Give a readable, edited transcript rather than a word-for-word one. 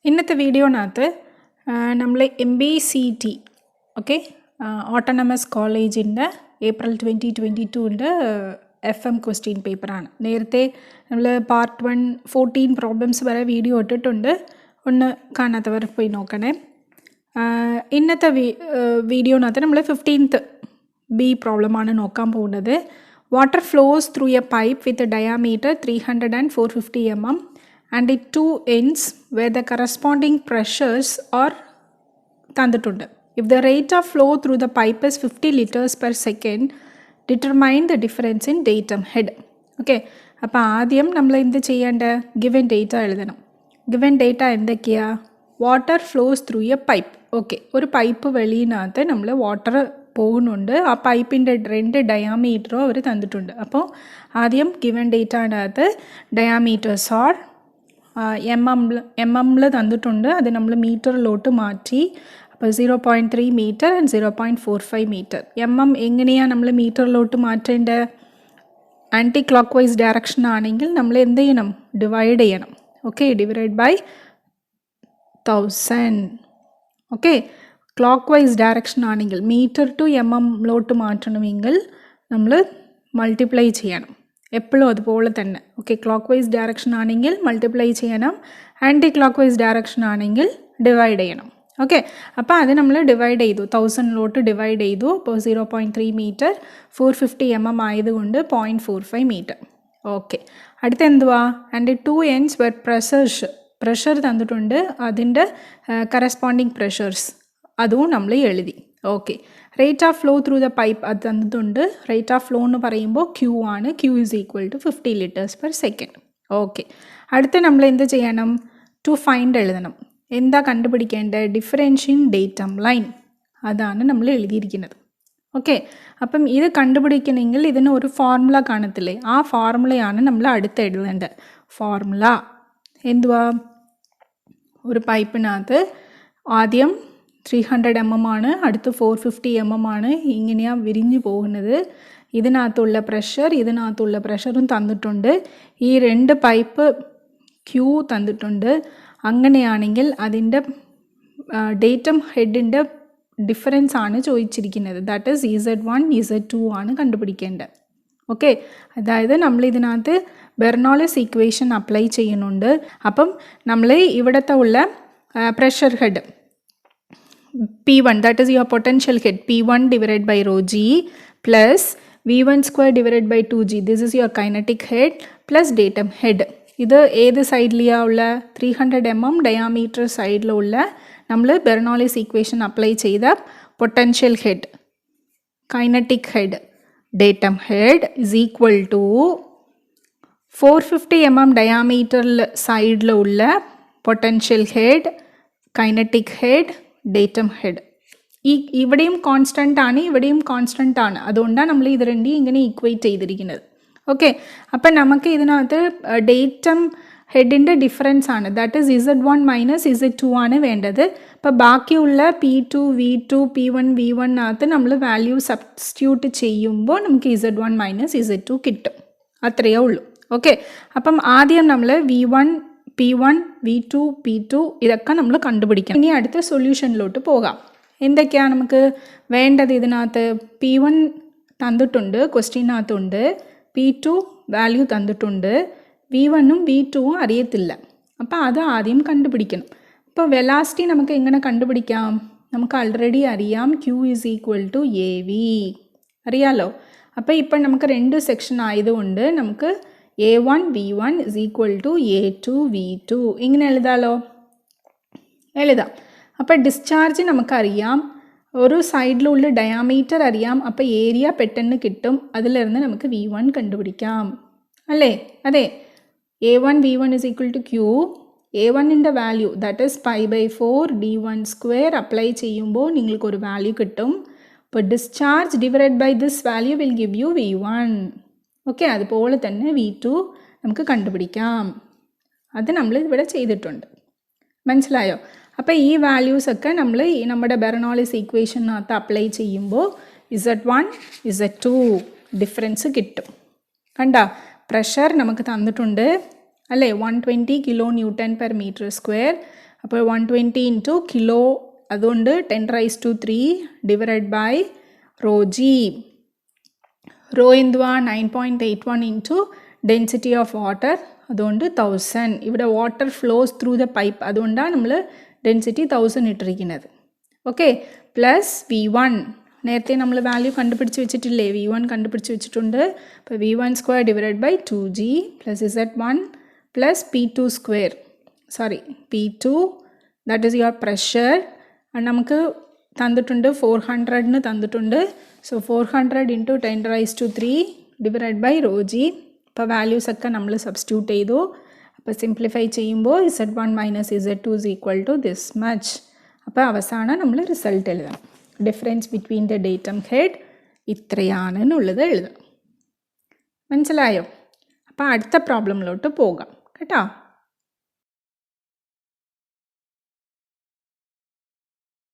ഇന്നത്തെ വീഡിയോനകത്ത് നമ്മൾ MBCT okay autonomous കോളേജിൻ്റെ ഏപ്രിൽ 2022 FM ക്വസ്റ്റ്യൻ പേപ്പറാണ്. നേരത്തെ നമ്മൾ പാർട്ട് 1 14 പ്രോബ്ലംസ് വരെ വീഡിയോ ഇട്ടിട്ടുണ്ട്. ഒന്ന് കാണാത്തവർ പോയി നോക്കണേ. ഇന്നത്തെ വീഡിയോനകത്ത് നമ്മൾ 15th B പ്രോബ്ലമാണ് നോക്കാൻ പോകുന്നത്. Water flows through a pipe with diameter 300 and 450 mm and the two ends where the corresponding pressures are തന്നിട്ടുണ്ട്. If the rate of flow through the pipe is 50 liters per second, determine the difference in datum head. Okay, അപ്പോൾ ആദ്യം നമ്മൾ എന്ത് ചെയ്യേണ്ട, given data എഴുതണം. Given data എന്തൊക്കെയാണ്? Water flows through a pipe. Okay, ഒരു pipe വെളിയിനകത്ത് നമ്മൾ വാട്ടർ പോകുന്നുണ്ട്. ആ പൈപ്പിൻ്റെ 2 ഡയാമീറ്ററോ അവർ തന്നിട്ടുണ്ട്. അപ്പോൾ ആദ്യം ഗിവൻ ഡേറ്റനകത്ത് ഡയാമീറ്റേഴ്സ് ആർ എംഎമ്മിൽ തന്നിട്ടുണ്ട്. അത് നമ്മൾ മീറ്ററിലോട്ട് മാറ്റി. അപ്പോൾ 0.3 മീറ്റർ ആൻഡ് 0.45 മീറ്റർ. എങ്ങനെയാണ് നമ്മൾ മീറ്ററിലോട്ട് മാറ്റേണ്ടത്? ആൻറ്റി ക്ലോക്ക് വൈസ് ഡയറക്ഷൻ ആണെങ്കിൽ നമ്മൾ എന്ത് ചെയ്യണം? ഡിവൈഡ് ചെയ്യണം. Okay, divide by 1000. Okay, clock vice direction ആണെങ്കിൽ മീറ്റർ ടു എംഎമ്മിലോട്ട് മാറ്റണമെങ്കിൽ നമ്മൾ മൾട്ടിപ്ലൈ ചെയ്യണം. എപ്പോഴും അതുപോലെ തന്നെ. ഓക്കെ, ക്ലോക്ക് വൈസ് ഡയറക്ഷൻ ആണെങ്കിൽ മൾട്ടിപ്ലൈ ചെയ്യണം, ആൻറ്റി ക്ലോക്ക് വൈസ് ഡയറക്ഷൻ ആണെങ്കിൽ ഡിവൈഡ് ചെയ്യണം. ഓക്കെ, അപ്പോൾ അത് നമ്മൾ ഡിവൈഡ് ചെയ്തു, 1000 ഡിവൈഡ് ചെയ്തു. അപ്പോൾ 0.3 മീറ്റർ 450 mm ആയതുകൊണ്ട് 0.45 മീറ്റർ. ഓക്കെ, അടുത്ത എന്തുവാ? ആൻഡ് 2 ends where പ്രഷർ തന്നിട്ടുണ്ട്. അതിൻ്റെ കറസ്പോണ്ടിങ് പ്രഷേഴ്സ് അതും നമ്മൾ എഴുതി. Okay, rate of flow through the pipe അത് തന്നിട്ടുണ്ട്. റേറ്റ് ഓഫ് ഫ്ലോ എന്ന് പറയുമ്പോൾ Q ആണ്. Q is equal to 50 liters per second. Okay, അടുത്ത നമ്മൾ എന്ത് ചെയ്യണം? ടു ഫൈൻഡ് എഴുതണം. എന്താ കണ്ടുപിടിക്കേണ്ടത്? ഡിഫറൻഷ്യൻ ഡേറ്റം ലൈൻ. അതാണ് നമ്മൾ എഴുതിയിരിക്കുന്നത്. ഓക്കെ, അപ്പം ഇത് കണ്ടുപിടിക്കണമെങ്കിൽ ഇതിന് ഒരു ഫോർമുല കാണത്തില്ലേ? ആ ഫോർമുലയാണ് നമ്മൾ അടുത്ത് എഴുതേണ്ടത്. ഫോർമുല എന്തുവാ? ഒരു പൈപ്പിനകത്ത് ആദ്യം 300 mm ആണ്, അടുത്ത് 450 mm ആണ്. ഇങ്ങനെയാണ് വിരിഞ്ഞു പോകുന്നത്. ഇതിനകത്തുള്ള പ്രഷറും തന്നിട്ടുണ്ട്. ഈ 2 പൈപ്പ് Q തന്നിട്ടുണ്ട്. അങ്ങനെയാണെങ്കിൽ അതിൻ്റെ ഡേറ്റം ഹെഡിൻ്റെ ഡിഫറൻസ് ആണ് ചോദിച്ചിരിക്കുന്നത്. ദാറ്റ് ഈസ് Z1 Z2 ആണ് കണ്ടുപിടിക്കേണ്ടത്. ഓക്കെ, അതായത് നമ്മൾ ഇതിനകത്ത് ബെർണോളിസ് ഇക്വേഷൻ അപ്ലൈ ചെയ്യുന്നുണ്ട്. അപ്പം നമ്മൾ ഇവിടുത്തെ ഉള്ള pressure head P1, that is your potential head, P1 divided by rho g plus V1 square divided by 2g. This is your kinetic head plus datum head. ഇത് ഏത് സൈഡിലാണ് ഉള്ള? 300 mm ഡയാമീറ്റർ സൈഡിലുള്ള നമ്മൾ ബെർണോളിസ് ഇക്വേഷൻ അപ്ലൈ ചെയ്ത potential head, kinetic head, datum head is equal to 450 mm ഡയാമീറ്ററിൽ സൈഡിലുള്ള potential head, kinetic head, datum head. ഇവിടെയും കോൺസ്റ്റൻ്റ് ആണ്, ഇവിടെയും കോൺസ്റ്റൻ്റ് ആണ്. അതുകൊണ്ടാണ് നമ്മൾ ഇത് രണ്ടും ഇങ്ങനെ ഈക്വേറ്റ് ചെയ്തിരിക്കുന്നത്. ഓക്കെ, അപ്പം നമുക്ക് ഇതിനകത്ത് ഡേറ്റം ഹെഡിൻ്റെ ഡിഫറൻസ് ആണ്. That is Z1 minus Z2 ആണ് വേണ്ടത്. അപ്പോൾ ബാക്കിയുള്ള P2 V2 P1 V1നകത്ത് നമ്മൾ വാല്യൂ സബ്സ്റ്റിറ്റ്യൂട്ട് ചെയ്യുമ്പോൾ നമുക്ക് Z1 മൈനസ് Z2 കിട്ടും. അത്രയേ ഉള്ളൂ. ഓക്കെ, അപ്പം ആദ്യം നമ്മൾ V1 P1 V2 P2 ഇതൊക്കെ നമ്മൾ കണ്ടുപിടിക്കണം. ഇനി അടുത്ത സൊല്യൂഷനിലോട്ട് പോകാം. എന്തൊക്കെയാണ് നമുക്ക് വേണ്ടത്? ഇതിനകത്ത് P1 തന്നിട്ടുണ്ട്, ക്വസ്റ്റ്യനകത്തുണ്ട്. P2 വാല്യൂ തന്നിട്ടുണ്ട്. V1ഉം V2ഉം അറിയത്തില്ല. അപ്പോൾ അത് ആദ്യം കണ്ടുപിടിക്കണം. അപ്പോൾ വെലാസിറ്റി നമുക്ക് എങ്ങനെ കണ്ടുപിടിക്കാം? നമുക്ക് ആൾറെഡി അറിയാം, Q is equal to AV അറിയാലോ. അപ്പോൾ ഇപ്പം നമുക്ക് 2 സെക്ഷൻ ആയതുകൊണ്ട് നമുക്ക് A1 V1 is equal to A2 V2 ഇങ്ങനെ എഴുതാലോ. എഴുതാം. അപ്പോൾ ഡിസ്ചാർജ് നമുക്കറിയാം, ഒരു സൈഡിലുള്ള ഡയാമീറ്റർ അറിയാം. അപ്പോൾ ഏരിയ പെട്ടെന്ന് കിട്ടും. അതിലിരുന്ന് നമുക്ക് V1 കണ്ടുപിടിക്കാം അല്ലേ? അതെ, A1 V1 is equal to Q. A1ൻ്റെ value that is π/4 d1 square apply ചെയ്യുമ്പോൾ നിങ്ങൾക്കൊരു വാല്യൂ കിട്ടും. അപ്പോൾ discharge divide by this value will give you V1. Okay, അതുപോലെ തന്നെ V2 നമുക്ക് കണ്ടുപിടിക്കാം. അത് നമ്മൾ ഇവിടെ ചെയ്തിട്ടുണ്ട്. മനസ്സിലായോ? അപ്പോൾ ഈ വാല്യൂസൊക്കെ നമ്മൾ നമ്മുടെ ബെർണോളിസ് ഇക്വേഷനകത്ത് അപ്ലൈ ചെയ്യുമ്പോൾ Z1 Z2 ഡിഫറൻസ് കിട്ടും. കണ്ട, പ്രഷർ നമുക്ക് തന്നിട്ടുണ്ട് അല്ലേ? 120 kN/m². അപ്പോൾ 120 ഇൻറ്റു കിലോ അതുകൊണ്ട് 10⁻³ divide by rho g. Rho എന്തുവാ 9.81 ഇൻറ്റു ഡെൻസിറ്റി ഓഫ് വാട്ടർ അതുകൊണ്ട് 1000. ഇവിടെ water flows through the pipe അതുകൊണ്ടാണ് നമ്മൾ ഡെൻസിറ്റി 1000 ഇട്ടിരിക്കുന്നത്. ഓക്കെ, പ്ലസ് V1 നേരത്തെ നമ്മൾ വാല്യൂ കണ്ടുപിടിച്ച് വെച്ചിട്ടില്ലേ, V1 കണ്ടുപിടിച്ച് വെച്ചിട്ടുണ്ട്. അപ്പോൾ V1² divide by 2G plus Z1 plus P2², sorry P2, that is your pressure. നമുക്ക് തന്നിട്ടുണ്ട് 400 തന്നിട്ടുണ്ട്. So 400 into 10⁻³ divide by rho g. അപ്പോൾ വാല്യൂസൊക്കെ നമ്മൾ സബ്സ്റ്റിറ്റ്യൂട്ട് ചെയ്തു. അപ്പോൾ സിംപ്ലിഫൈ ചെയ്യുമ്പോൾ Z1 minus Z2 is equal to this much. അപ്പോൾ അവസാനം നമ്മൾ റിസൾട്ട് എഴുതണം. Difference between the datum head ഇത്രയാണെന്നുള്ളത് എഴുതണം. മനസ്സിലായോ? അപ്പോൾ അടുത്ത പ്രോബ്ലമിലോട്ട് പോകാം കേട്ടോ.